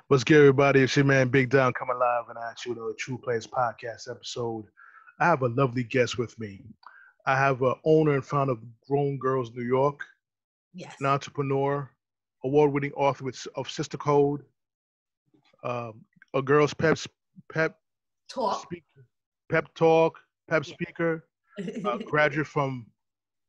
What's good, everybody? It's your man Big Down coming live and at you with a TruPlayaz Podcast episode. I have a lovely guest with me. I have an owner and founder of Grown Girls New York, Yes. an entrepreneur, award-winning author of Sister Code, a girl's pep Talk. speaker, pep talk, pep Yeah. speaker, graduate from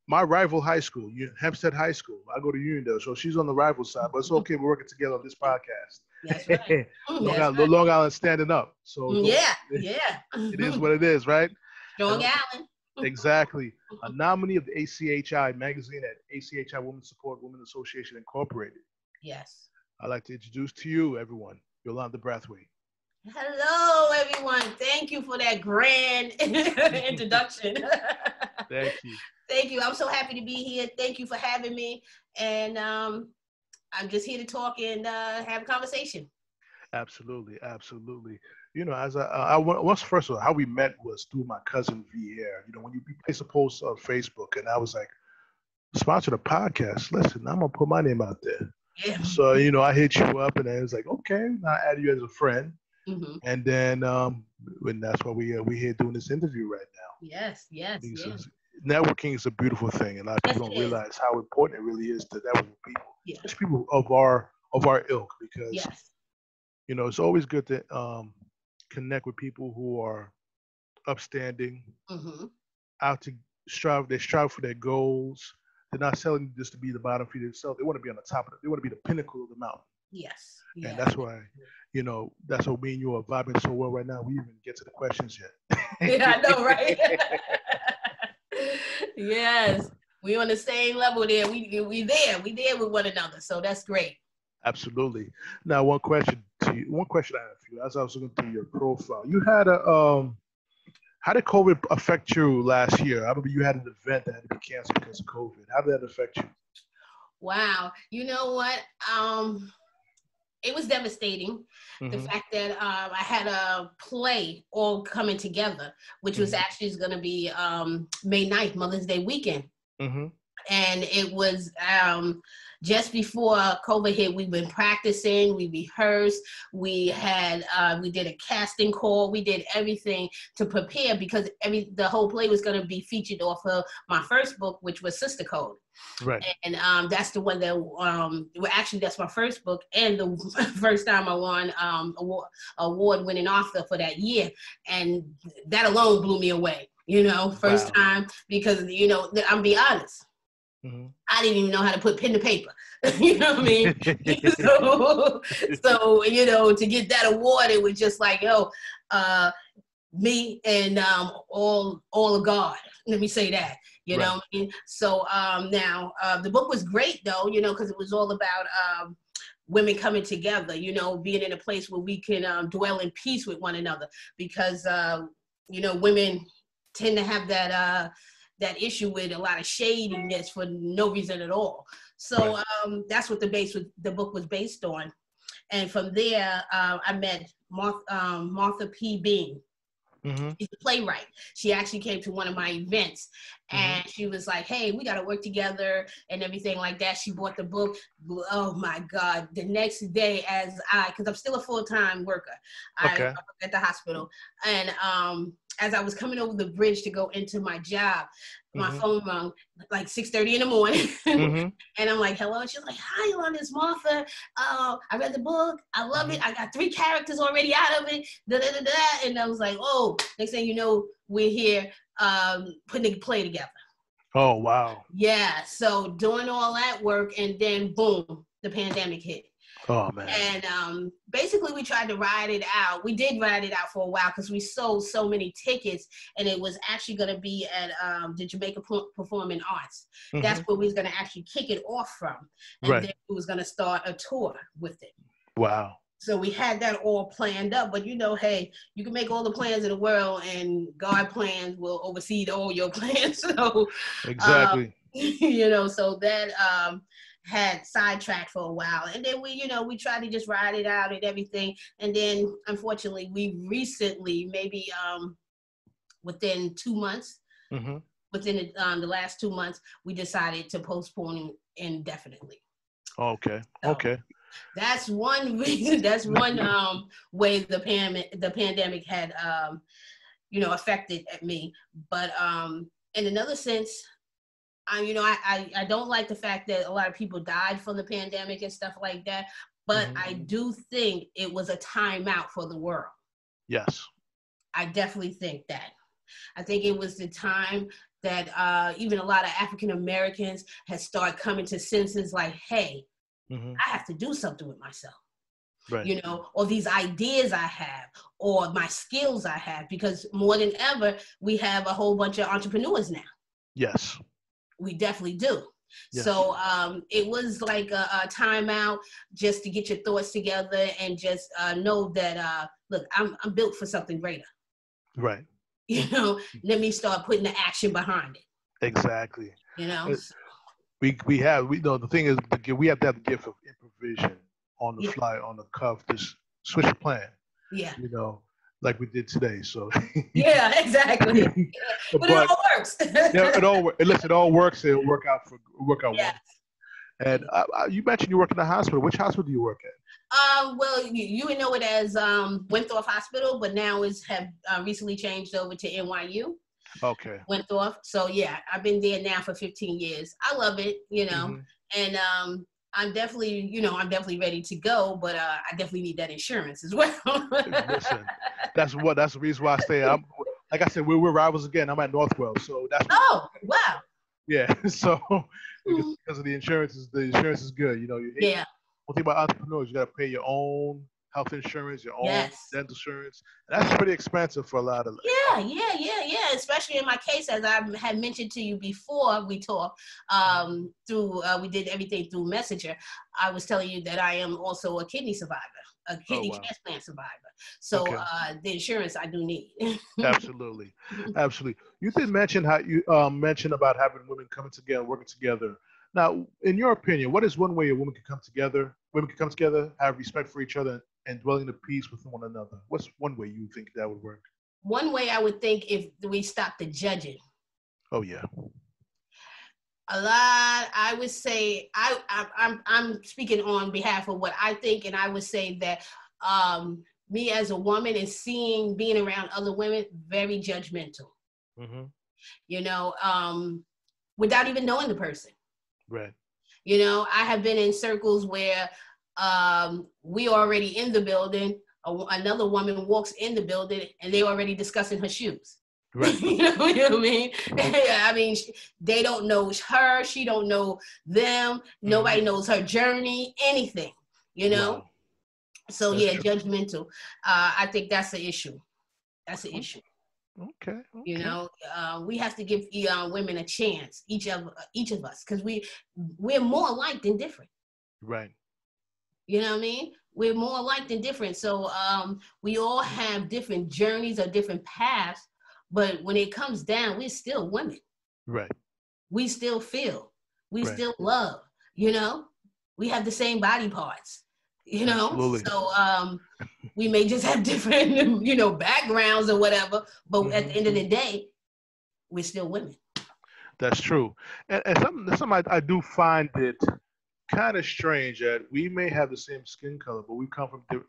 my rival high school, Hempstead High School. I go to Uniondale, so she's on the rival side, but it's okay. We're working together on this podcast. That's right. Long Island standing up. So Yeah. it is what it is, right? Strong Island. Exactly. A nominee of the ACHI magazine at ACHI Women Support Women Association Incorporated. Yes. I'd like to introduce to you, everyone, Yolanda Brathwaite. Hello, everyone. Thank you for that grand introduction. Thank you. Thank you. I'm so happy to be here. Thank you for having me. And I'm just here to talk and have a conversation. Absolutely. You know, as I once first of all, how we met was through my cousin Vier. You know, when you place a post on Facebook, and I was like, sponsor the podcast. Listen, I'm gonna put my name out there. Yeah. So you know, I hit you up, and I was like, okay, I add you as a friend. Mm-hmm. And then, and that's why we here doing this interview right now. Yes. Networking is a beautiful thing, and a lot of people don't realize how important it really is to network with people, Yes. especially people of our ilk, because Yes. you know it's always good to connect with people who are upstanding, Mm-hmm. out to strive. They strive for their goals. They're not selling just to be the bottom feeder themselves. They want to be on the top of it. They want to be the pinnacle of the mountain. Yes. And that's why, you know, that's what me and you are vibing so well right now. We even get to the questions yet. Yeah, I know, right? Yes, we on the same level there. We there with one another. So that's great. Absolutely. Now, one question I have for you. As I was looking through your profile, you had how did COVID affect you last year? I remember you had an event that had to be canceled because of COVID. How did that affect you? Wow. You know what? It was devastating. Mm-hmm. The fact that I had a play all coming together, which was actually going to be May 9th, Mother's Day weekend. Mm-hmm. And it was just before COVID hit. We've been practicing, we rehearsed, we did a casting call, we did everything to prepare because the whole play was going to be featured off of my first book, which was Sister Code. Right. And that's the one that, that's my first book and the first time I won award-winning author for that year. And that alone blew me away, you know, first time, because, you know, I'm be honest. Mm-hmm. I didn't even know how to put pen to paper. You know what I mean? so, you know, to get that award, it was just like, me and all of God. Let me say that. You know what I mean? So now the book was great, though, you know, because it was all about women coming together, you know, being in a place where we can dwell in peace with one another, because, you know, women tend to have that issue with a lot of shadiness for no reason at all. So that's what the book was based on. And from there, I met Martha P. Bean. Mm-hmm. She's a playwright. She actually came to one of my events, and she was like, hey, we got to work together and everything like that. She bought the book. Oh my God. The next day, because I'm still a full-time worker, I work at the hospital. And as I was coming over the bridge to go into my job, my phone rang like 6:30 in the morning. And I'm like, hello. And she's like, hi, Yolanda, it's Martha. I read the book. I love it. I got 3 characters already out of it. And I was like, oh, next thing you know, we're here putting a play together. Oh, wow. Yeah. So doing all that work, and then boom, the pandemic hit. Oh, man. And basically we tried to ride it out. We did ride it out for a while because we sold so many tickets, and it was actually going to be at the Jamaica Performing Arts. That's where we was going to actually kick it off from. And then we was going to start a tour with it. Wow. So we had that all planned up. But, you know, hey, you can make all the plans in the world, and God plans will oversee all your plans. So exactly. You know, so that had sidetracked for a while, and then we tried to just ride it out and everything, and then unfortunately we recently, maybe within 2 months, within the last 2 months, we decided to postpone indefinitely. Okay. That's one reason. That's one way the pandemic had affected me. But in another sense, I don't like the fact that a lot of people died from the pandemic and stuff like that. But I do think it was a timeout for the world. Yes. I definitely think that. I think it was the time that even a lot of African Americans had started coming to senses like, hey, I have to do something with myself. Right. Or these ideas I have, or my skills I have, because more than ever, we have a whole bunch of entrepreneurs now. Yes. We definitely do. Yes. So it was like a timeout just to get your thoughts together and just know that, look, I'm built for something greater. Right. Let me start putting the action behind it. Exactly. We know the thing is, we have to have the gift of improvisation on the fly, on the cuff, just switch the plan. Yeah. Like we did today. So. Yeah, exactly. But it all works. It all works. It'll work out yes. well. And you mentioned you work in the hospital. Which hospital do you work at? Well, you would know it as Winthrop Hospital, but now have recently changed over to NYU. Okay. Winthrop. So yeah, I've been there now for 15 years. I love it, and I'm definitely ready to go, but I definitely need that insurance as well. Listen, that's the reason why I stay. Like I said, we're rivals again. I'm at Northwell, so that's. Oh wow. Yeah, so because of the insurance is good. Yeah. One thing about entrepreneurs, you got to pay your own health insurance, your own dental insurance. And that's pretty expensive for a lot of. Yeah. Especially in my case, as I had mentioned to you before we talked, we did everything through Messenger. I was telling you that I am also a kidney survivor, a kidney transplant survivor. So the insurance I do need. Absolutely. You did mention how you mentioned about having women coming together, working together. Now, in your opinion, what is one way a woman can come together? Women can come together, have respect for each other, and dwelling in peace with one another. What's one way you think that would work? One way I would think if we stop the judging. Oh yeah. A lot. I would say I'm speaking on behalf of what I think, and I would say that me as a woman and being around other women, very judgmental. Without even knowing the person. Right. I have been in circles where we already in the building. Another woman walks in the building and they already discussing her shoes. Right. You know what I mean? I mean, they don't know her. She don't know them. Nobody knows her journey, anything, Wow. So that's true. Judgmental. I think that's the issue. That's the issue. Okay. We have to give women a chance, each of us, because we're more alike than different. Right. You know what I mean? We're more alike than different. So we all have different journeys or different paths, but when it comes down, we're still women. Right. We still feel. We still love. We have the same body parts. Absolutely. So we may just have different, backgrounds or whatever, but at the end of the day, we're still women. That's true. And something I do find it kind of strange that we may have the same skin color, but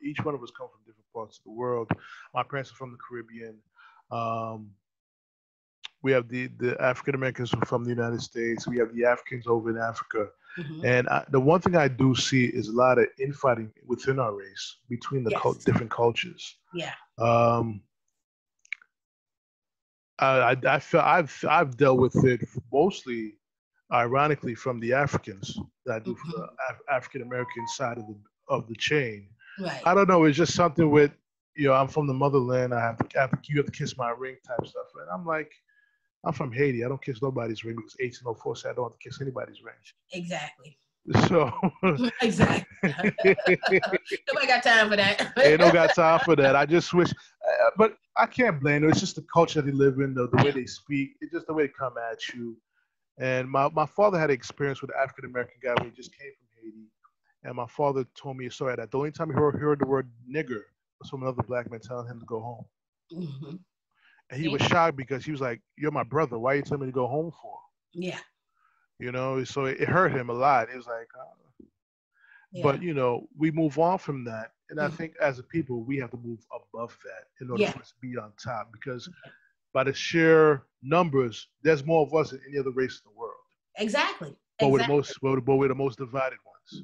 each one of us come from different parts of the world. My parents are from the Caribbean. We have the African Americans from the United States. We have the Africans over in Africa. And the one thing I do see is a lot of infighting within our race between the different cultures. Yeah. I feel I've dealt with it mostly, ironically, from the Africans that I do for the African American side of the chain. Right. I don't know. It's just something with I'm from the motherland. You have to kiss my ring type stuff, and I'm like. I'm from Haiti. I don't kiss nobody's ring because 1804 said I don't have to kiss anybody's ring. Exactly. So. Exactly. Nobody got time for that. Ain't no got time for that. I just wish, but I can't blame them. It's just the culture they live in, the way they speak. It's just the way they come at you. And my father had experience with an African American guy when he just came from Haiti. And my father told me a story that the only time he heard the word nigger was from another black man telling him to go home. Mm-hmm. And he was shocked because he was like, "You're my brother. Why are you telling me to go home for?" Yeah. So it hurt him a lot. It was like, But we move on from that, and I Mhm. think as a people we have to move above that in order Yeah, for us to be on top. Because by the sheer numbers, there's more of us than any other race in the world. exactly, But we're the exactly. most divided ones.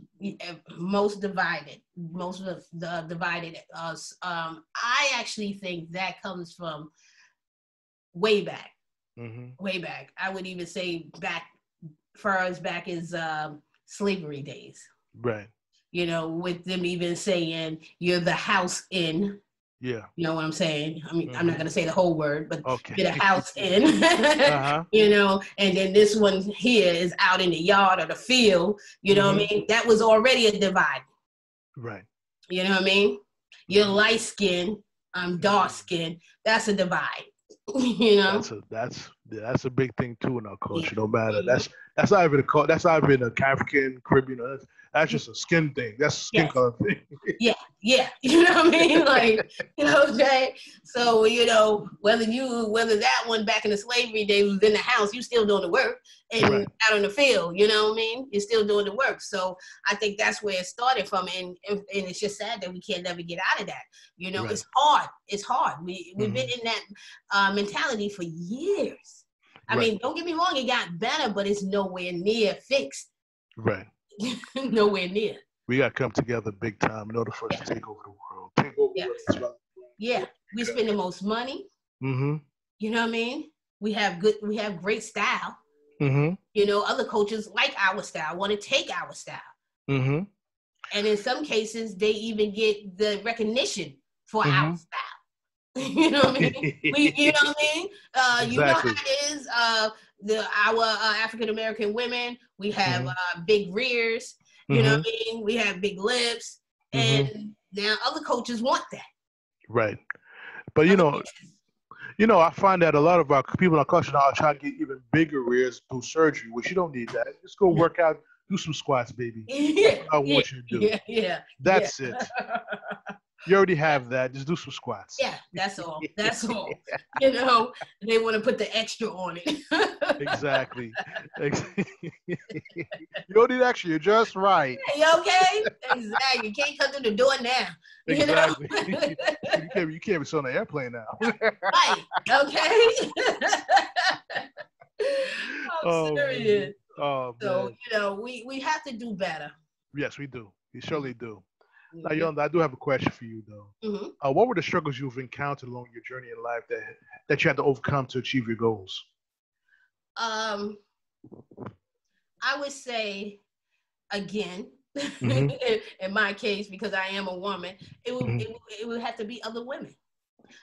Most divided, most of the divided us. I actually think that comes from way back, way back. I would even say back far as back as slavery days. Right. With them even saying you're the house in. Yeah. You know what I'm saying? I mean, I'm not going to say the whole word, but Okay. get a house in, Uh-huh. And then this one here is out in the yard or the field, you know what I mean? That was already a divide. Right. You know what I mean? You're light skinned, I'm dark skinned. That's a divide, That's a big thing too in our culture. Yeah. No matter that's not even that's not even a African, Caribbean. That's just a skin thing. That's a skin color thing. Yeah. You know what I mean? Like, okay. So, whether that one back in the slavery days was in the house, you still doing the work, and out in the field, you know what I mean? You're still doing the work. So I think that's where it started from. And it's just sad that we can't never get out of that. It's hard. It's hard. We've been in that mentality for years. I mean, don't get me wrong, it got better, but it's nowhere near fixed. Right. Nowhere near. We got to come together big time in order for us to take over the world. Take over the world as well. Yeah. We spend the most money. Mm-hmm. You know what I mean? We have great style. Mm-hmm. Other coaches like our style, want to take our style. Mm-hmm. And in some cases, they even get the recognition for our style. You know what I mean? You know what I mean? Exactly. You know how it is. Our African American women, we have big rears. You know what I mean? We have big lips, and now other coaches want that. Right, but I find that a lot of our people in our culture now are trying to get even bigger rears through surgery, which you don't need that. Just go work out, do some squats, baby. Yeah, I want you to do. Yeah. That's it. You already have that. Just do some squats. Yeah, that's all. That's all. They want to put the extra on it. Exactly. You don't need extra. You're just right. You okay? Exactly. You can't come through the door now. Exactly. You can't be sitting on an airplane now. Right. Okay. I'm serious. Oh, so, we have to do better. Yes, we do. We surely do. Now, Yolanda, I do have a question for you, though. What were the struggles you've encountered along your journey in life that you had to overcome to achieve your goals? I would say, again, in my case, because I am a woman, it would have to be other women.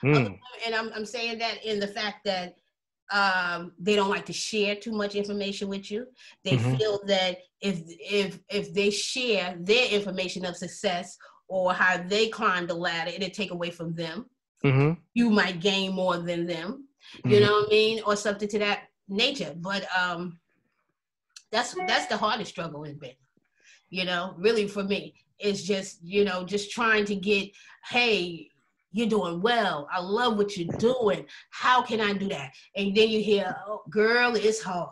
And I'm saying that in the fact that they don't like to share too much information with you. They feel that if they share their information of success or how they climbed the ladder, it'll take away from them. You might gain more than them. You know what I mean? Or something to that nature. But that's the hardest struggle has been. Really for me. It's just, just trying to get, hey, you're doing well. I love what you're doing. How can I do that? And then you hear, oh, girl, it's hard.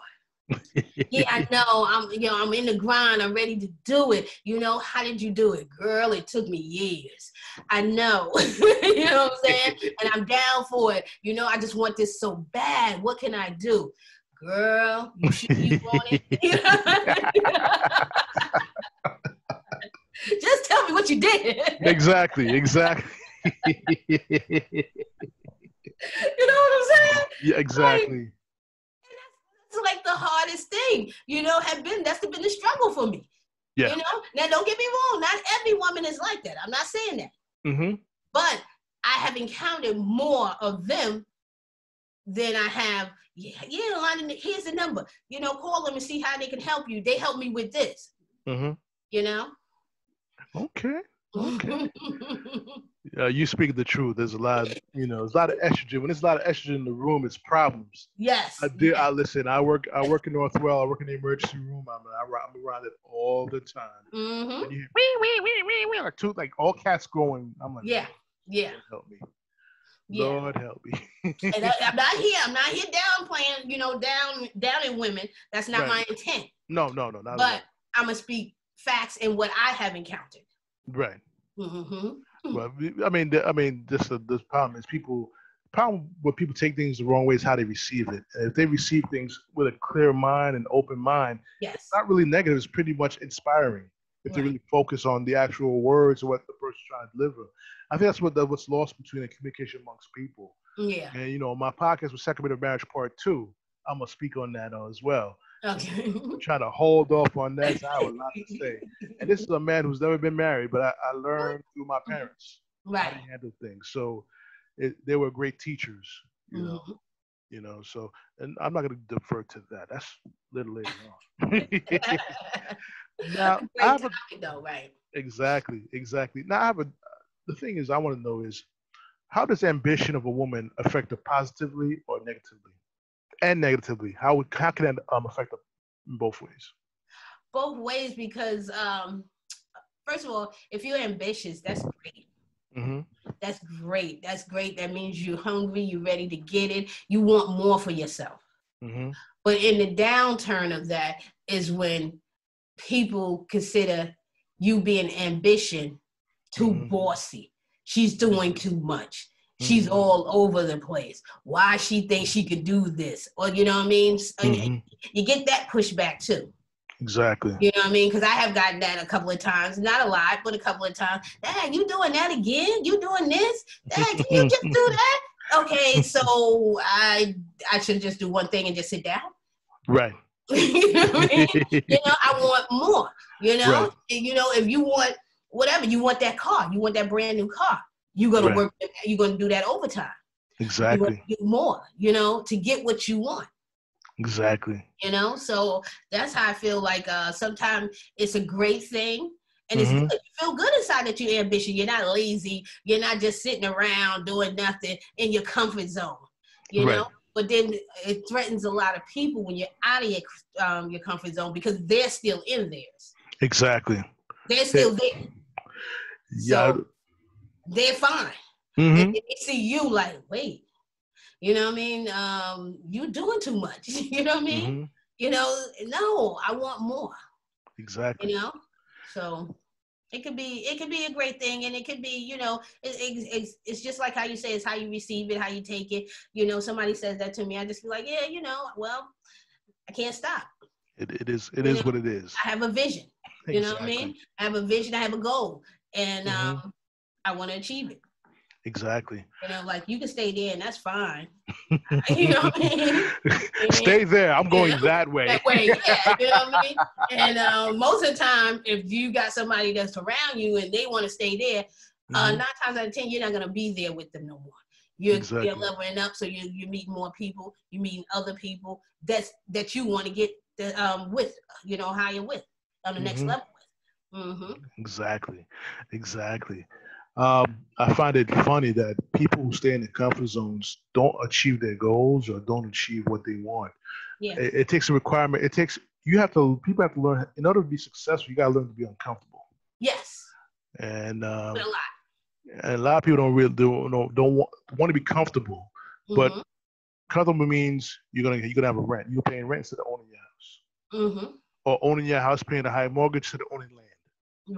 Yeah, I know. I'm in the grind. I'm ready to do it. How did you do it? Girl, it took me years. I know. You know what I'm saying? And I'm down for it. I just want this so bad. What can I do? Girl, you want it? Just tell me what you did. Exactly. You know what I'm saying? Yeah, exactly. That's like the hardest thing, that's been the struggle for me. Yeah. Now don't get me wrong, not every woman is like that. I'm not saying that. But I have encountered more of them than I have, here's the number. Call them and see how they can help you. They help me with this. Okay. You speak the truth. There's a lot of, there's a lot of estrogen. When there's a lot of estrogen in the room, it's problems. Yes. I listen. I work in Northwell. I work in the emergency room. I'm around it all the time. And you hear, like all cats going. I'm like, yeah. Lord help me. Yeah. Lord help me. And I'm not here downplaying, down in women. That's not my intent. No, not but I'm gonna speak facts and what I have encountered. Right. Mm-hmm. Well, this problem is problem where people take things the wrong way is how they receive it. And if they receive things with a clear mind and open mind, yes, it's not really negative. It's pretty much inspiring if they really focus on the actual words or what the person's trying to deliver. I think that's what's lost between the communication amongst people. Yeah. And, you know, my podcast was Second Minute Marriage Part 2. I'm going to speak on that as well. Okay. I'm trying to hold off on that. So I have a lot to say. And this is a man who's never been married, but I learned through my parents how to handle things. So they were great teachers, you know. So, and I'm not going to defer to that. That's a little later on. Now, great topic, though, right? Exactly. Now, the thing is, I want to know is, how does ambition of a woman affect her positively or negatively? And negatively, how can that affect her in both ways? Both ways, because first of all, if you're ambitious, that's great. Mm-hmm. That's great. That means you're hungry, you're ready to get it. You want more for yourself. Mm-hmm. But in the downturn of that is when people consider you being ambition too bossy. She's doing too much. She's all over the place. Why she thinks she could do this? Or, you know what I mean? You get that pushback too. Exactly. You know what I mean? Because I have gotten that a couple of times. Not a lot, but a couple of times. Dad, you doing that again? You doing this? Dad, can you just do that? Okay, so I should just do one thing and just sit down? Right. You know what I mean? You know, I want more. You know? Right. You know, if you want whatever, you want that car. You want that brand new car. You're going to work. You're going to do that overtime. Exactly. You're going to do more, you know, to get what you want. Exactly. You know, so that's how I feel like sometimes it's a great thing. And it's good. You feel good inside that you're ambitious. You're not lazy. You're not just sitting around doing nothing in your comfort zone, you know? But then it threatens a lot of people when you're out of your comfort zone because they're still in theirs. Exactly. They're still there. Yeah. So they're fine. And they see you like, wait, you know what I mean? You're doing too much. You know what I mean? You know, no, I want more. Exactly. You know? So it could be a great thing, and it could be, you know, it's just like how you say, it's how you receive it, how you take it. You know, somebody says that to me, I just be like, yeah, you know, well, I can't stop. It is know, what it is. I have a vision. You know what I mean? I have a vision, I have a goal, and I want to achieve it. Exactly. You know, like you can stay there and that's fine. You know what I mean? Stay there. I'm going that way. That way, yeah. You know what I mean? And most of the time, if you got somebody that's around you and they want to stay there, 9 times out of 10, you're not going to be there with them no more. You're leveling up, so you meet more people. You meet other people that you want to get with, you know, higher with on the next level with. Exactly. I find it funny that people who stay in their comfort zones don't achieve their goals or don't achieve what they want. Yeah. It takes a requirement. People have to learn, in order to be successful, you got to learn to be uncomfortable. Yes. And a lot. And a lot of people don't want to be comfortable, but comfortable means you're gonna have a rent. You're paying rent instead of owning your house, or owning your house, paying a high mortgage instead of owning land.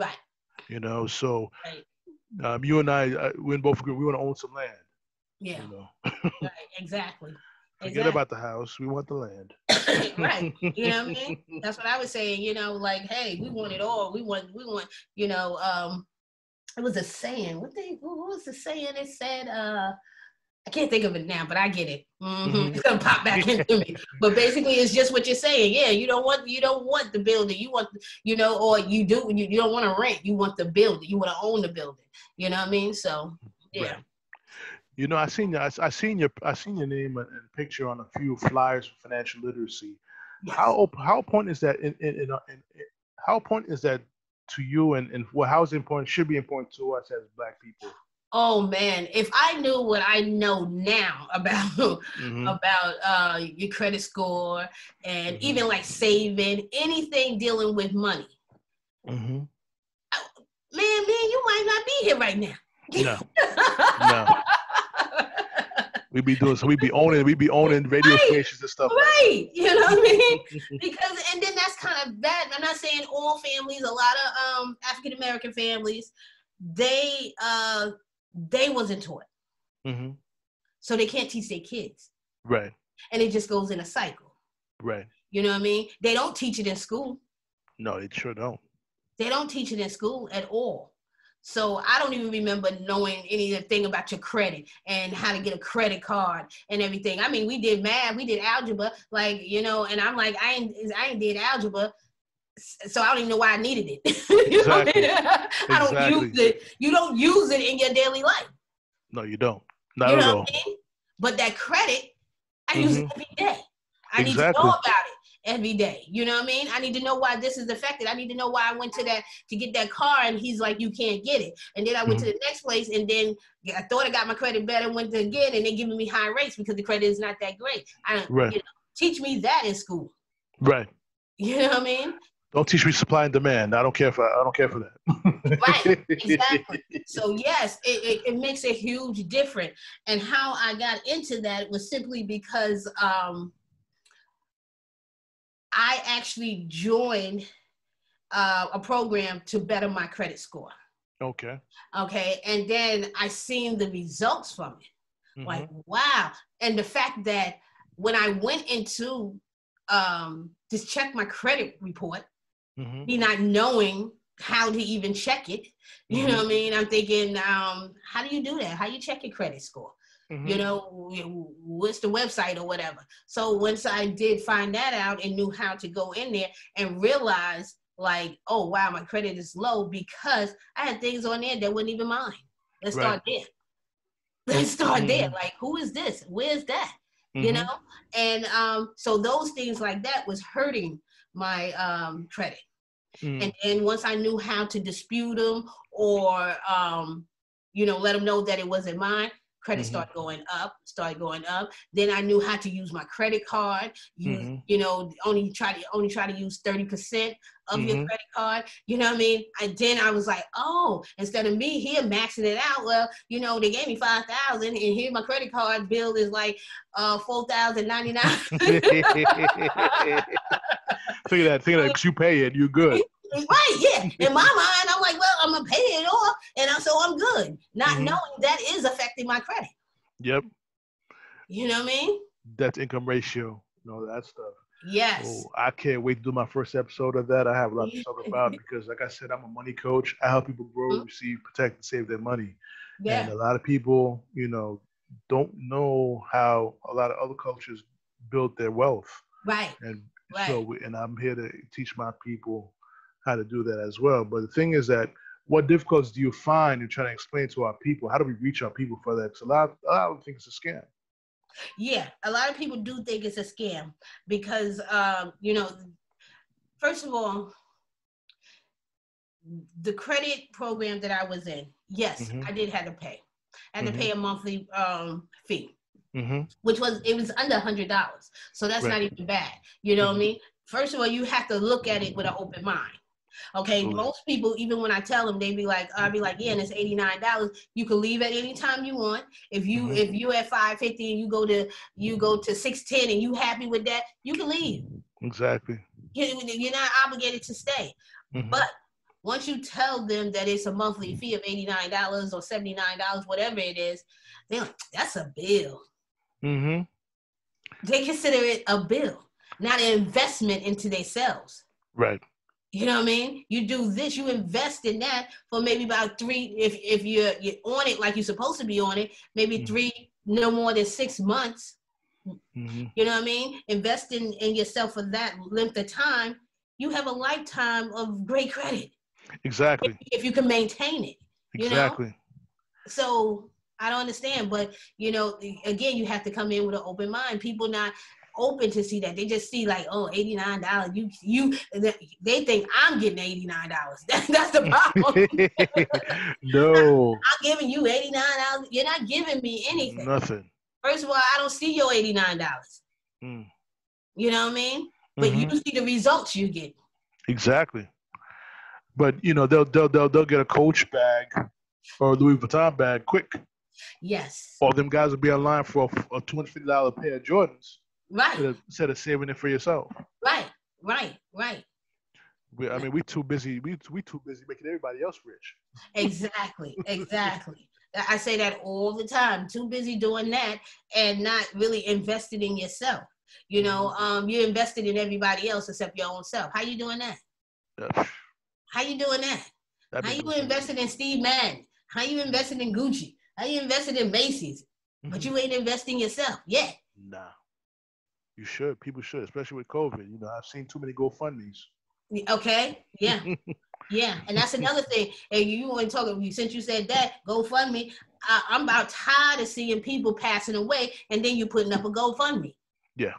Right. You know, so you and I, we both agree we want to own some land. Yeah. You know? Right. Exactly. Forget about the house. We want the land. Right. You know what I mean? That's what I was saying. You know, like, hey, we want it all. We want. You know, it was a saying. What was the saying? It said, I can't think of it now, but I get it. It's gonna pop back into me. But basically, it's just what you're saying. Yeah, you don't want the building. You want, you know, or you do. You don't want to rent. You want the building. You want to own the building. You know what I mean? So yeah. Right. You know, I seen your name and picture on a few flyers for financial literacy. Yes. How important is that? How important is that to you? And how is it important? Should be important to us as Black people. Oh man, if I knew what I know now about your credit score and even like saving, anything dealing with money, man, you might not be here right now. No. We'd be owning radio stations and stuff. Like that. You know what I mean? And then that's kind of bad. I'm not saying all families, a lot of African-American families, they wasn't taught. Mm-hmm. So they can't teach their kids. Right. And it just goes in a cycle. Right. You know what I mean? They don't teach it in school. No, they sure don't. They don't teach it in school at all. So I don't even remember knowing anything about your credit and how to get a credit card and everything. I mean, we did math, we did algebra, like, you know, and I'm like, I ain't did algebra, so I don't even know why I needed it. You Exactly. know what I mean? I don't use it. You don't use it in your daily life. No, you don't. Not at all. What I mean? But that credit, I use it every day. I need to know about it every day. You know what I mean? I need to know why this is affected. I need to know why I went to get that car and he's like, you can't get it. And then I went to the next place and then I thought I got my credit better, went to again, and they're giving me high rates because the credit is not that great. You know, teach me that in school. Right. You know what I mean? Don't teach me supply and demand. I don't care for that. Right, exactly. So yes, it makes a huge difference. And how I got into that was simply because I actually joined a program to better my credit score. Okay. And then I seen the results from it. Like, wow. And the fact that when I went into just check my credit report, me not knowing how to even check it, you know what I mean? I'm thinking, how do you do that? How you check your credit score? You know, what's the website or whatever. So once I did find that out and knew how to go in there and realize, like, oh, wow, my credit is low because I had things on there that weren't even mine. Let's start there. Let's start there. Like, who is this? Where's that? You know? And so those things like that was hurting my credit. And then once I knew how to dispute them or, you know, let them know that it wasn't mine, credit started going up. Then I knew how to use my credit card. You know, only try to use 30% of your credit card. You know what I mean? Then I was like, oh, instead of me here maxing it out, well, you know, they gave me $5,000, and here my credit card bill is like $4,099. Think of that, because you pay it, you're good. Right, yeah. In my mind, I'm like, well, I'm gonna pay it off, and so I'm good. Not knowing that is affecting my credit. Yep. You know what I mean? That's income ratio, that stuff. Yes. Oh, I can't wait to do my first episode of that. I have a lot to talk about because, like I said, I'm a money coach. I help people grow, receive, protect, and save their money. Yeah. And a lot of people, you know, don't know how a lot of other cultures build their wealth. Right. And so, and I'm here to teach my people how to do that as well. But the thing is that what difficulties do you find in trying to explain to our people? How do we reach our people for that? Because a lot of them think it's a scam. Yeah, a lot of people do think it's a scam because, you know, first of all, the credit program that I was in, yes, I did have to pay. I had to pay a monthly fee, which was under $100. So that's not even bad. You know what I mean? First of all, you have to look at it with an open mind. Okay, most people, even when I tell them, I'll be like, yeah, and it's $89. You can leave at any time you want. If you at 550 and you go to 610 and you happy with that, you can leave. Exactly. You're not obligated to stay. But once you tell them that it's a monthly fee of $89 or $79, whatever it is, they're like, that's a bill. They consider it a bill, not an investment into themselves. Right. You know what I mean? You do this, you invest in that for maybe about 3, if you're on it like you're supposed to be on it, maybe 3, no more than 6 months. You know what I mean? Invest in yourself for that length of time. You have a lifetime of great credit. Exactly. If you can maintain it. Exactly. You know? So I don't understand, but you know, again, you have to come in with an open mind. People not open to see that. They just see like, oh, $89. They think I'm getting $89. That's the problem. No. I'm giving you $89. You're not giving me anything. Nothing. First of all, I don't see your $89. You know what I mean? But you see the results you get. Exactly. But you know, they'll get a Coach bag or a Louis Vuitton bag quick. Yes. Or them guys will be online for a $250 pair of Jordans. Right. Instead of saving it for yourself. Right. We too busy. We too busy making everybody else rich. Exactly. I say that all the time. Too busy doing that and not really invested in yourself. You're invested in everybody else except your own self. How you doing that? How you doing that? How you invested in Steve Madden? How you invested in Gucci? How you invested in Macy's? But you ain't investing yourself yet. Nah. You should. People should, especially with COVID. I've seen too many GoFundMes. Okay. Yeah. Yeah. And that's another thing. And you want to talk, since you said that, GoFundMe, I'm about tired of seeing people passing away and then you putting up a GoFundMe. Yeah.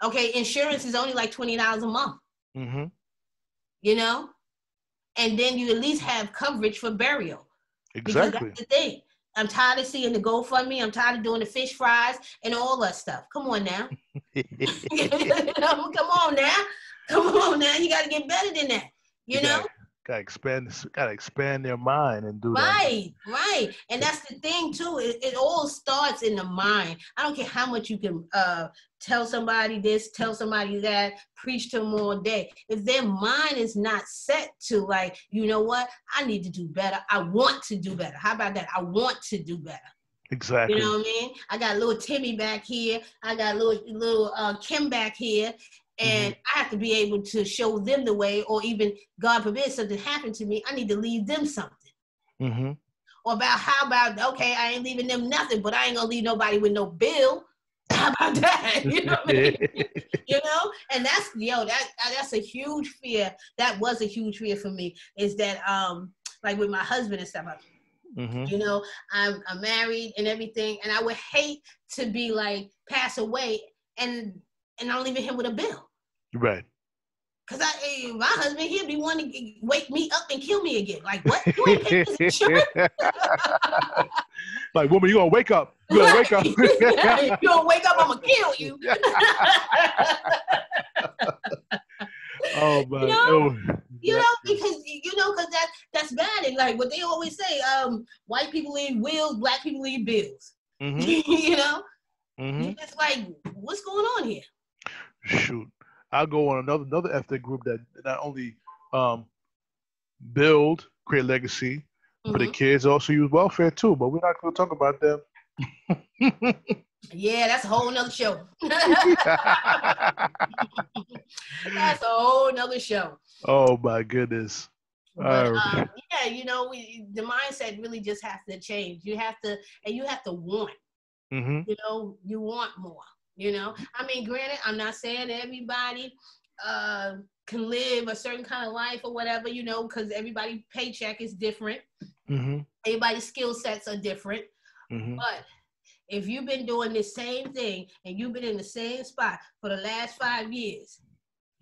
Okay. Insurance is only like $20 a month. Mm-hmm. And then you at least have coverage for burial. Exactly. Because that's the thing. I'm tired of seeing the GoFundMe. I'm tired of doing the fish fries and all that stuff. Come on now. Come on now. You got to get better than that. Gotta expand their mind and do that. Right. And that's the thing too. It all starts in the mind. I don't care how much you can tell somebody this, tell somebody that, preach to them all day. If their mind is not set to like, you know what, I need to do better. I want to do better. How about that? I want to do better. Exactly. You know what I mean? I got little Timmy back here. I got little Kim back here. And I have to be able to show them the way, or even, God forbid, something happened to me, I need to leave them something. Mm-hmm. Or how about, okay, I ain't leaving them nothing, but I ain't going to leave nobody with no bill. How about that? You know what I mean? And that's a huge fear. That was a huge fear for me, is that, like with my husband and stuff, I'm married and everything, and I would hate to be like, pass away and I'm leaving him with a bill. Right. Because my husband, he'd be wanting to wake me up and kill me again. Like, what? You ain't paying his insurance? Like, woman, you gonna wake up. You gonna wake up. You gonna wake up, I'm gonna kill you. Oh, my. Because that's bad. And like what they always say, white people leave wills, black people leave bills. Mm-hmm. You're just like, what's going on here? Shoot. I'll go on another ethnic group that not only create legacy for the kids, also use welfare too, but we're not going to talk about them. Yeah, that's a whole nother show. That's a whole nother show. Oh my goodness. But the mindset really just has to change. You have to want. Mm-hmm. You want more. I mean, granted, I'm not saying everybody can live a certain kind of life or whatever, because everybody's paycheck is different. Mm-hmm. Everybody's skill sets are different. Mm-hmm. But if you've been doing the same thing and you've been in the same spot for the last 5 years,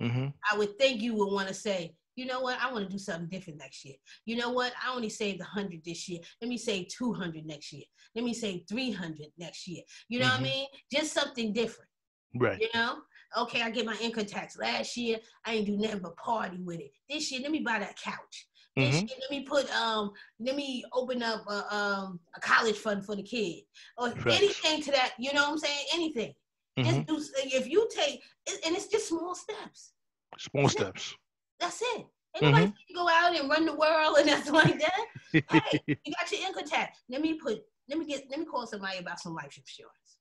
I would think you would want to say, you know what, I want to do something different next year. You know what, I only saved 100 this year. Let me save 200 next year. Let me save 300 next year. You know what I mean? Just something different. Right. Okay, I get my income tax. Last year, I ain't do nothing but party with it. This year, let me buy that couch. This year, let me open up a college fund for the kid. Or anything to that, you know what I'm saying? Anything. Just do, if you take, and it's just small steps. Small steps. That's it. Ain't nobody can go out and run the world and nothing like that. Hey, you got your income tax. Let me call somebody about some life insurance.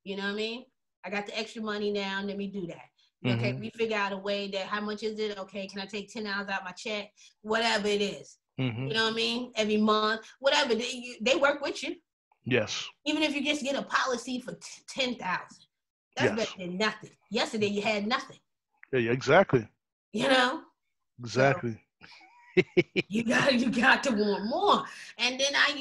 You know what I mean? I got the extra money now. Let me do that. Okay, we figure out a way that how much is it? Okay, can I take $10 out my check? Whatever it is. You know what I mean? Every month, whatever. They work with you. Yes. Even if you just get a policy for $10,000, that's better than nothing. Yesterday you had nothing. Yeah, exactly. So, Exactly. you got to want more. And then I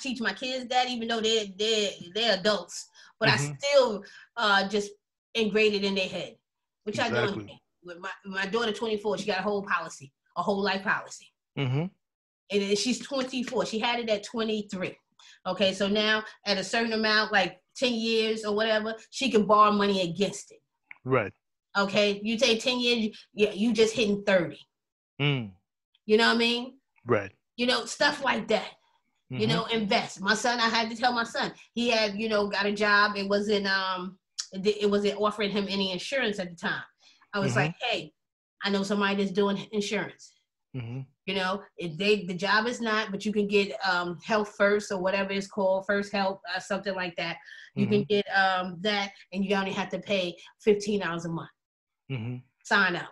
teach my kids that, even though they're adults, but I still just ingrained it in their head, which I don't. With my daughter, 24, she got a whole life policy. And she's 24. She had it at 23. Okay, so now at a certain amount, like 10 years or whatever, she can borrow money against it. Right. Okay, you take 10 years, you just hitting 30. You know what I mean? Right. Stuff like that. Invest. My son, I had to tell my son, he had, got a job. It wasn't offering him any insurance at the time. I was like, hey, I know somebody that's doing insurance. Mm-hmm. You know, if the job is not, but you can get health first or whatever it's called, first help, something like that. You can get that, and you only have to pay $15 a month. Mm-hmm. Sign up.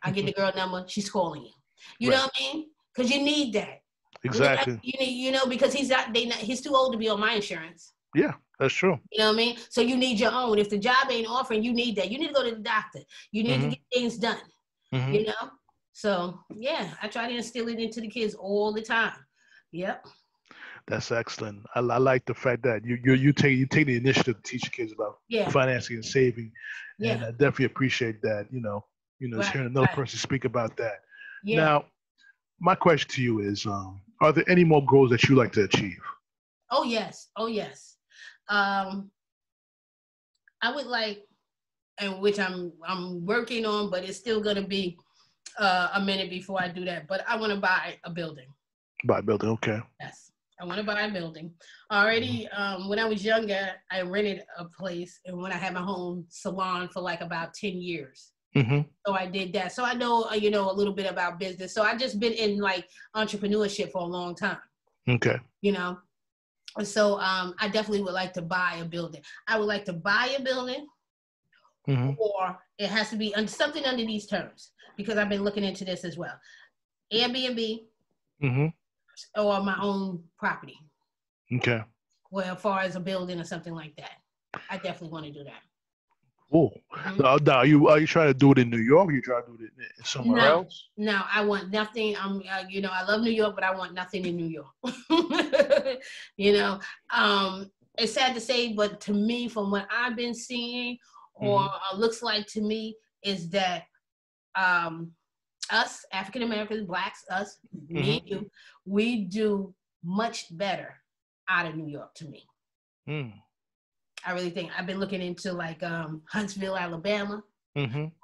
I get the girl number. She's calling you. You know what I mean? Because you need that. Exactly. You know, because he's too old to be on my insurance. Yeah, that's true. You know what I mean? So you need your own. If the job ain't offering, you need that. You need to go to the doctor. You need to get things done. Mm-hmm. You know? So, yeah, I try to instill it into the kids all the time. Yep. That's excellent. I like the fact that you take the initiative to teach kids about financing and saving, and I definitely appreciate that. Just hearing another person speak about that. Yeah. Now, my question to you is: are there any more goals that you like to achieve? Oh yes. I would like, and which I'm working on, but it's still gonna be a minute before I do that. But I want to buy a building. Buy a building, okay. Yes. I want to buy a building. Already, when I was younger, I rented a place, and when I had my home salon for like about 10 years. Mm-hmm. So I did that. So I know, a little bit about business. So I've just been in like entrepreneurship for a long time. Okay. So I definitely would like to buy a building. I would like to buy a building, or it has to be something under these terms, because I've been looking into this as well. Airbnb. Mm-hmm. Or my own property. Okay. Well, as far as a building or something like that, I definitely want to do that. Cool. Mm-hmm. Now, are you trying to do it in New York? Or are you trying to do it somewhere else? No, I want nothing. I love New York, but I want nothing in New York. It's sad to say, but to me, from what I've been seeing, or looks like to me, is that us, African Americans, Blacks, us, me and you, we do much better out of New York, to me. I really think. I've been looking into like Huntsville, Alabama,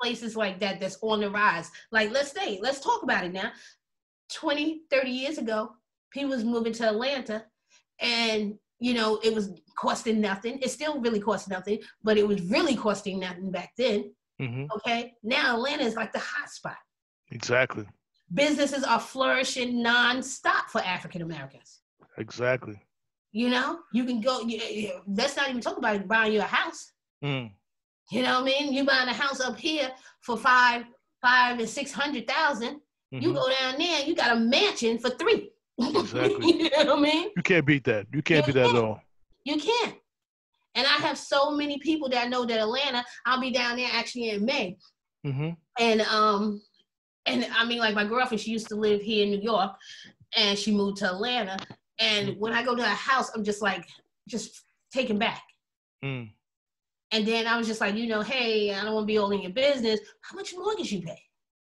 places like that that's on the rise. Like, let's talk about it now. 20, 30 years ago, people was moving to Atlanta, and it was costing nothing. It still really costs nothing, but it was really costing nothing back then. Okay, now Atlanta is like the hot spot. Exactly. Businesses are flourishing nonstop for African Americans. Exactly. You can go. Let's not even talk about buying you a house. You know what I mean? You buying a house up here for $500,000 and $600,000. You go down there, you got a mansion for $3. Exactly. You know what I mean? You can't beat that. You can't beat that at all. You can't. And I have so many people that know that Atlanta. I'll be down there actually in May. And I mean, like my girlfriend, she used to live here in New York, and she moved to Atlanta. And when I go to her house, I'm just taken back. And then I was just like, hey, I don't want to be all in your business. How much mortgage you pay?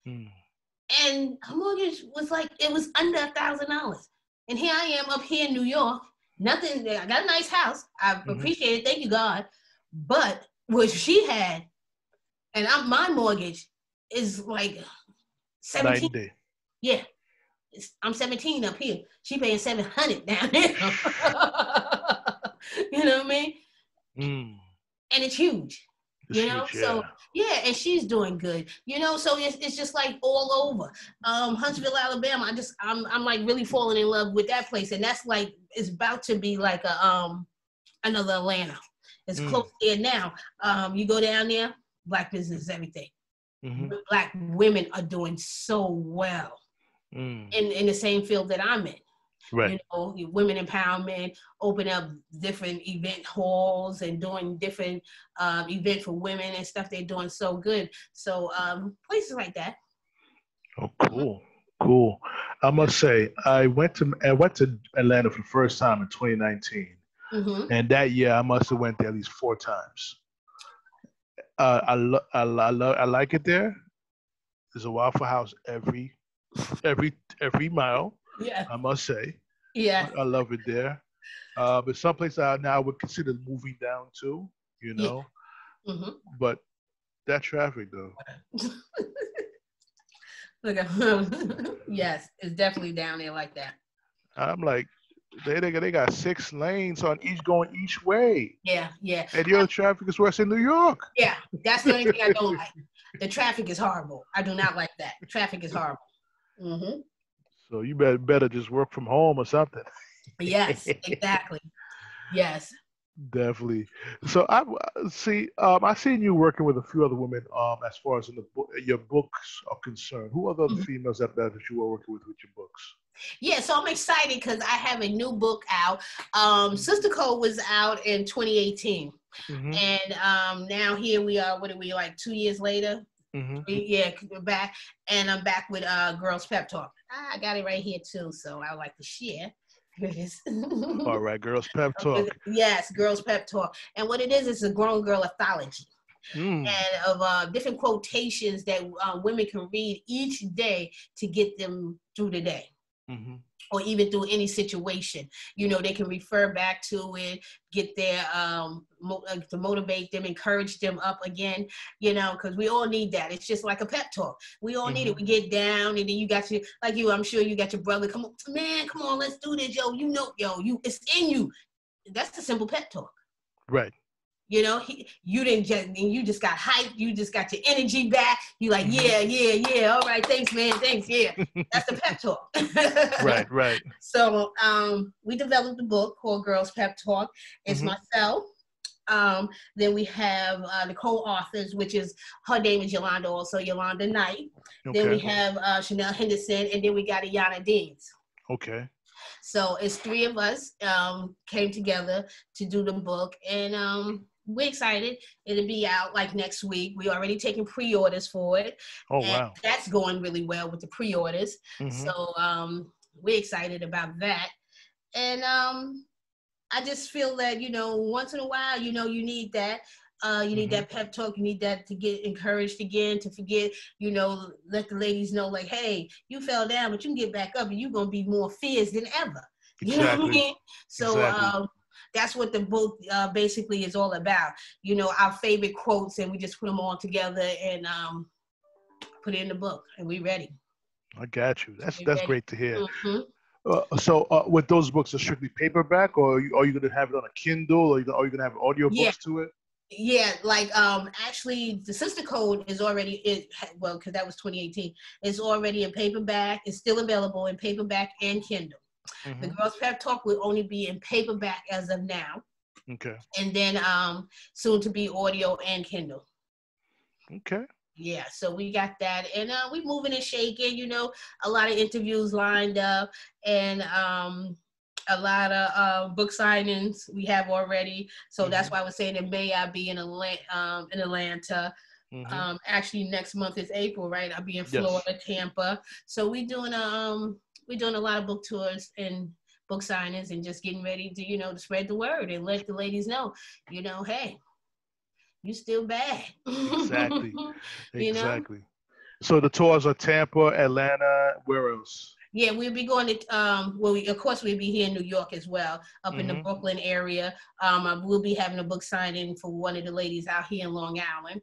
And her mortgage was it was under $1,000. And here I am up here in New York. Nothing. I got a nice house. I appreciate it. Thank you, God. But what she had, and my mortgage is like 17. Yeah. I'm 17 up here. She paying $700 down there. You know what I mean? And it's huge. So yeah, and she's doing good. So it's just like all over. Huntsville, Alabama. I'm like really falling in love with that place, and that's like it's about to be like another Atlanta. It's close there now. You go down there, Black business, everything. Black women are doing so well in the same field that I'm in. Right. Women empowerment, open up different event halls and doing different events for women and stuff. They're doing so good. So places like that. Oh, cool. I must say, I went to Atlanta for the first time in 2019, and that year I must have went there at least 4 times. I like it there. There's a Waffle House every mile. Yeah, I must say. Yeah, I love it there. But some places I now would consider moving down to. Yeah. But that traffic though. Look, yes, it's definitely down there like that. I'm like, they got 6 lanes on going each way. Yeah. And the other traffic is worse in New York. Yeah, that's the only thing I don't like. The traffic is horrible. I do not like that. Traffic is horrible. Mm-hmm. So you better just work from home or something. Yes, exactly. Yes. Definitely. So I see. I seen you working with a few other women. As far as in the book, your books are concerned. Who are the other Mm-hmm. females that you were working with your books? Yeah, so I'm excited because I have a new book out. Sister Code was out in 2018. Mm-hmm. And now here we are, what are we, like 2 years later? Mm-hmm. Yeah, we're back. And I'm back with Girls Pep Talk. I got it right here too, so I would like to share. All right, Girls Pep Talk. Yes, Girls Pep Talk. And what it is a grown girl anthology. Mm. And of different quotations that women can read each day to get them through the day. Mm-hmm. Or even through any situation, they can refer back to it, get their to motivate them, encourage them up again, because we all need that. It's just like a pep talk. We all need it. We get down, and then you got your, like you, I'm sure you got your brother. Come on, man, come on, let's do this, yo. It's in you. That's the simple pep talk. Right. You just got hyped. You just got your energy back. You like, yeah. All right, thanks, man. Thanks, yeah. That's the pep talk. Right. So we developed a book called Girls Pep Talk. It's myself. Then we have the co-authors, which is, her name is Yolanda, also Yolanda Knight. Okay. Then we have Chanel Henderson, and then we got Ayana Deans. Okay. So it's three of us came together to do the book, and we're excited. It'll be out like next week. We're already taking pre-orders for it. Oh, wow. That's going really well with the pre-orders. So we're excited about that. And I just feel that, once in a while, you need that. You need that pep talk. You need that to get encouraged again, to forget, let the ladies know, like, hey, you fell down, but you can get back up and you're going to be more fierce than ever. You know what I mean? So that's what the book basically is all about. Our favorite quotes, and we just put them all together and put it in the book, and we ready. I got you. That's great to hear. So with those books, are strictly paperback, or are you going to have it on a Kindle, or are you going to have audio books to it? Yeah, like actually the Sister Code is already because that was 2018. It's already in paperback. It's still available in paperback and Kindle. The Girls Pep Talk will only be in paperback as of now. Okay. And then soon to be audio and Kindle. Okay. Yeah, so we got that, and we moving and shaking. A lot of interviews lined up, and a lot of book signings we have already. So that's why I was saying in May I'll be in Atlanta. Actually, next month is April, right? I'll be in Florida, Tampa. So we're doing a lot of book tours and book signings, and just getting ready to to spread the word and let the ladies know, hey, you still bad. Exactly. Exactly. So the tours are Tampa, Atlanta, where else? Yeah, we'll be going to, we'll be here in New York as well, up in the Brooklyn area. We'll be having a book signing for one of the ladies out here in Long Island.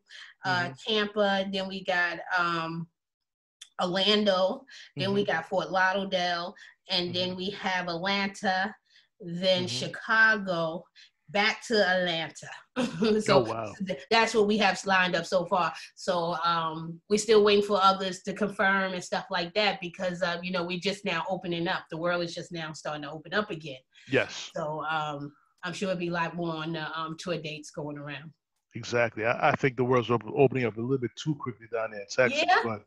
Tampa, then we got Orlando, then we got Fort Lauderdale, and then we have Atlanta, then Chicago, back to Atlanta. So that's what we have lined up so far. So we're still waiting for others to confirm and stuff like that, because we just now opening up. The world is just now starting to open up again. Yes. So I'm sure it'll be a lot more on tour dates going around. Exactly. I think the world's opening up a little bit too quickly down there in Texas, but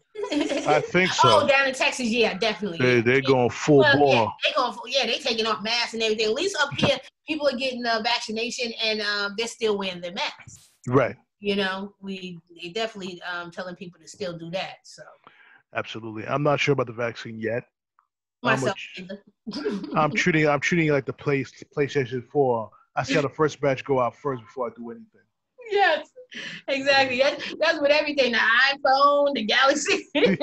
I think so. Oh, down in Texas, yeah, definitely. They're going full ball. They're taking off masks and everything. At least up here, people are getting the vaccination, and they're still wearing their masks. Right. They definitely telling people to still do that. So. Absolutely. I'm not sure about the vaccine yet. Myself I'm treating like the PlayStation 4. I see how the first batch go out first before I do anything. Yes, exactly. That's with everything. The iPhone, the Galaxy. You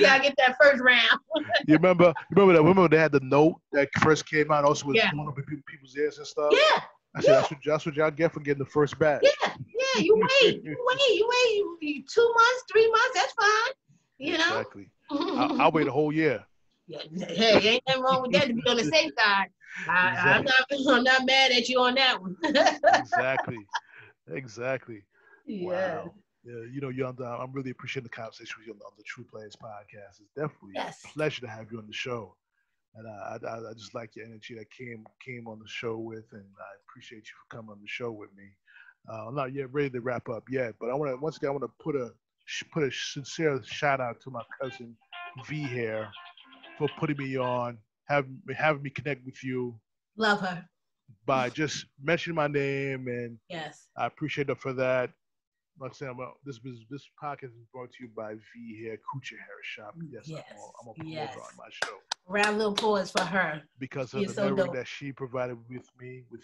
gotta get that first round. You remember that? Remember they had the Note that first came out, also was blowing up in people's ears and stuff. Yeah. I said that's what y'all get for getting the first batch. Yeah. You wait. 2 months, 3 months. That's fine. Exactly. I'll wait a whole year. Yeah. Hey, ain't nothing wrong with that to be on the safe side. Exactly. I'm not mad at you on that one. Exactly. Yeah. Yolanda, I'm really appreciating the conversation with you on the TruPlayaz Podcast. It's definitely Yes. a pleasure to have you on the show. And I just like your energy that came on the show with, and I appreciate you for coming on the show with me. I'm not yet ready to wrap up yet, but I want to put a sincere shout out to my cousin V here for putting me on, having me connect with you Love her. by just mentioning my name, and Yes. I appreciate her for that. Like I said, this podcast is brought to you by V Hair Coochie Hair Shop. Yes, Yes. I'm a promoter Yes. on my show Round of applause for her. because of You're the so network dope. that she provided with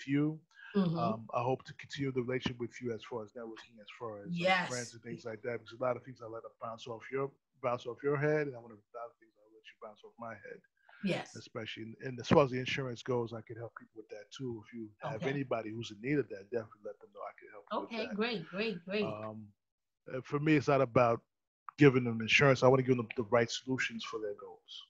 you. I hope to continue the relationship with you as far as networking, as far as Yes. friends and things like that. Because a lot of things I let bounce off your head, and a lot of things I let you bounce off my head. Yes. Especially, and as far as the insurance goes, I can help people with that too. If you have Okay. anybody who's in need of that, definitely let them know I can help you Okay. with that. Great. For me, it's not about giving them insurance. I want to give them the right solutions for their goals.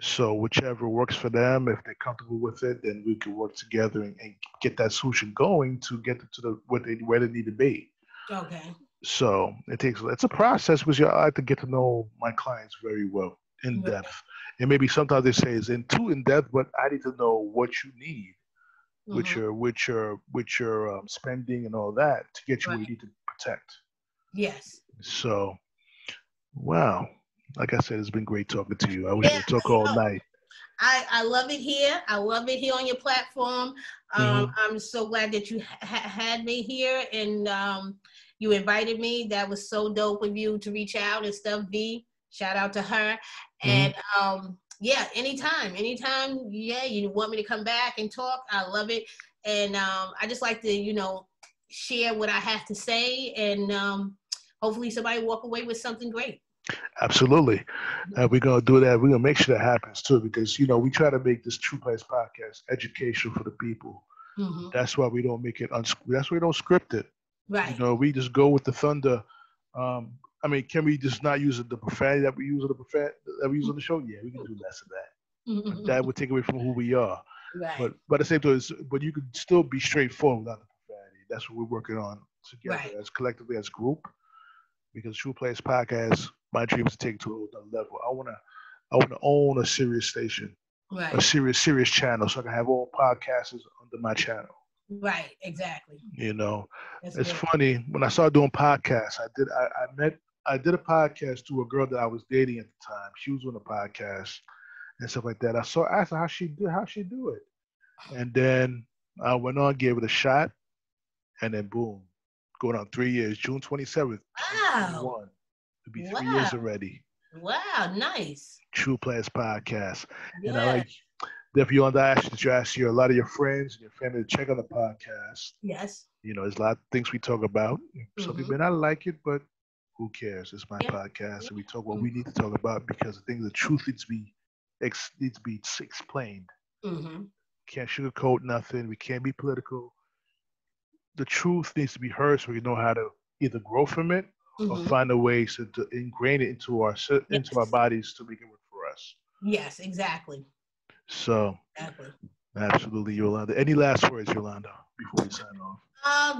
So whichever works for them, if they're comfortable with it, then we can work together and get that solution going to get them to where they need to be. Okay. So it's a process because I like to get to know my clients very well in Right. depth. And maybe sometimes they say it's too in depth, but I need to know what you need with your spending and all that to get you where you need to protect. Yes. So, wow. Like I said, it's been great talking to you. I wish we could talk all night. I love it here. I love it here on your platform. I'm so glad that you had me here and you invited me. That was so dope of you to reach out and stuff. V, shout out to her. And yeah, anytime. Yeah, you want me to come back and talk? I love it. And I just like to, share what I have to say and hopefully somebody walk away with something great. Absolutely. We're going to do that. We're going to make sure that happens too, because, we try to make this TruPlayaz Podcast educational for the people. That's why we don't make it, that's why we don't script it. Right. We just go with the thunder. Can we just not use the profanity that we use on the show? Yeah, we can do less of that. But that would take away from who we are. Right. But at the same time, but you could still be straightforward without the profanity. That's what we're working on together as collectively as a group. Because TruPlayaz Podcast, my dream is to take it to another level. I wanna own a serious station, a serious channel, so I can have all podcasters under my channel. Right, exactly. It's funny when I started doing podcasts. I did a podcast to a girl that I was dating at the time. She was on a podcast and stuff like that. I asked her how she do it, and then I went on, gave it a shot, and then boom. Going on 3 years, June 27th, 2021. It'll be 3 years already. Wow, nice. TruPlayaz Podcast. Yeah. And I like, if you want to ask a lot of your friends and your family to check out the podcast. Yes. There's a lot of things we talk about. Some people may not like it, but who cares? It's my podcast, and we talk what we need to talk about because the truth needs to be explained. Can't sugarcoat nothing. We can't be political. The truth needs to be heard so we know how to either grow from it or find a way to ingrain it into our bodies to make it work for us. Yes, exactly. So, absolutely, Yolanda. Any last words, Yolanda, before we sign off?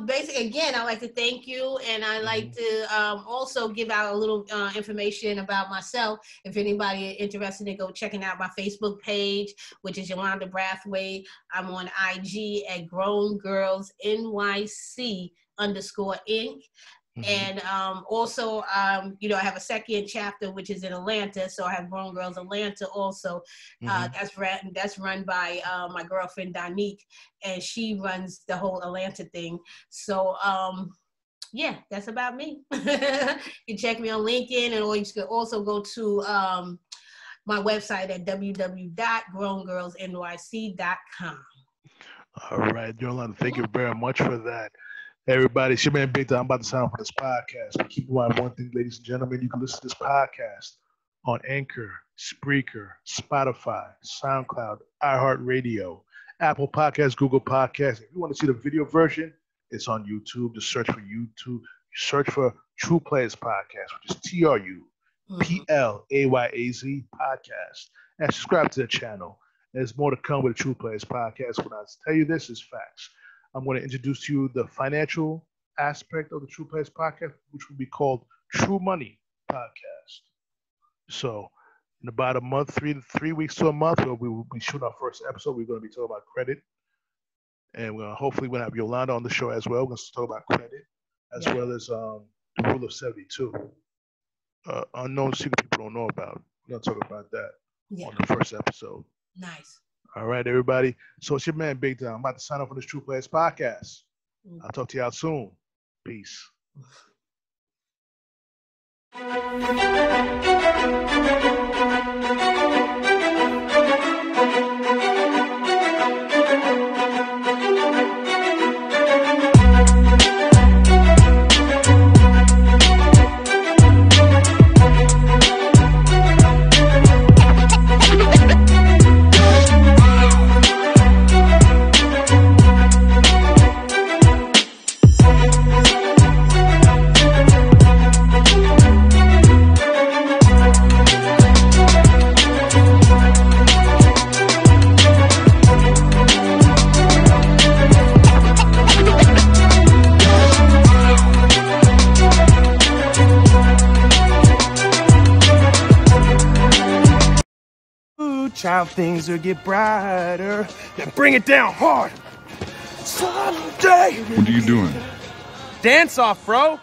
Basically, again, I'd like to thank you, and I like to also give out a little information about myself. If anybody is interested in go checking out my Facebook page, which is Yolanda Brathwaite. I'm on IG at Grown Girls NYC _Inc. And also, I have a second chapter, which is in Atlanta. So I have Grown Girls Atlanta also. That's run by my girlfriend, Donique, and she runs the whole Atlanta thing. So, yeah, that's about me. You can check me on LinkedIn, or you can also go to my website at www.growngirlsnyc.com. All right, Yolanda, thank you very much for that. Everybody, it's your man Big Time. I'm about to sign up for this podcast. But keep in mind one thing, ladies and gentlemen, you can listen to this podcast on Anchor, Spreaker, Spotify, Soundcloud, IHeart Radio, Apple Podcasts, Google Podcasts. If you want to see the video version, it's on YouTube. Just search for YouTube. Search for TruPlayaz Podcast, which is TruPlayaz Podcast. And subscribe to the channel. There's more to come with the TruPlayaz Podcast. When I tell you this, is facts. I'm going to introduce to you the financial aspect of the TruPlayaz Podcast, which will be called True Money Podcast. So in about a month, 3 weeks to a month, we will be shooting our first episode. We're going to be talking about credit. And hopefully we'll have Yolanda on the show as well. We're going to talk about credit as well as the Rule of 72. Unknown secret people don't know about. We're going to talk about that on the first episode. Nice. All right, everybody. So it's your man, Big Down. I'm about to sign off on this TruPlayaz Podcast. I'll talk to y'all soon. Peace. Child, things will get brighter. Now bring it down hard. Someday. What are you doing? Dance off, bro.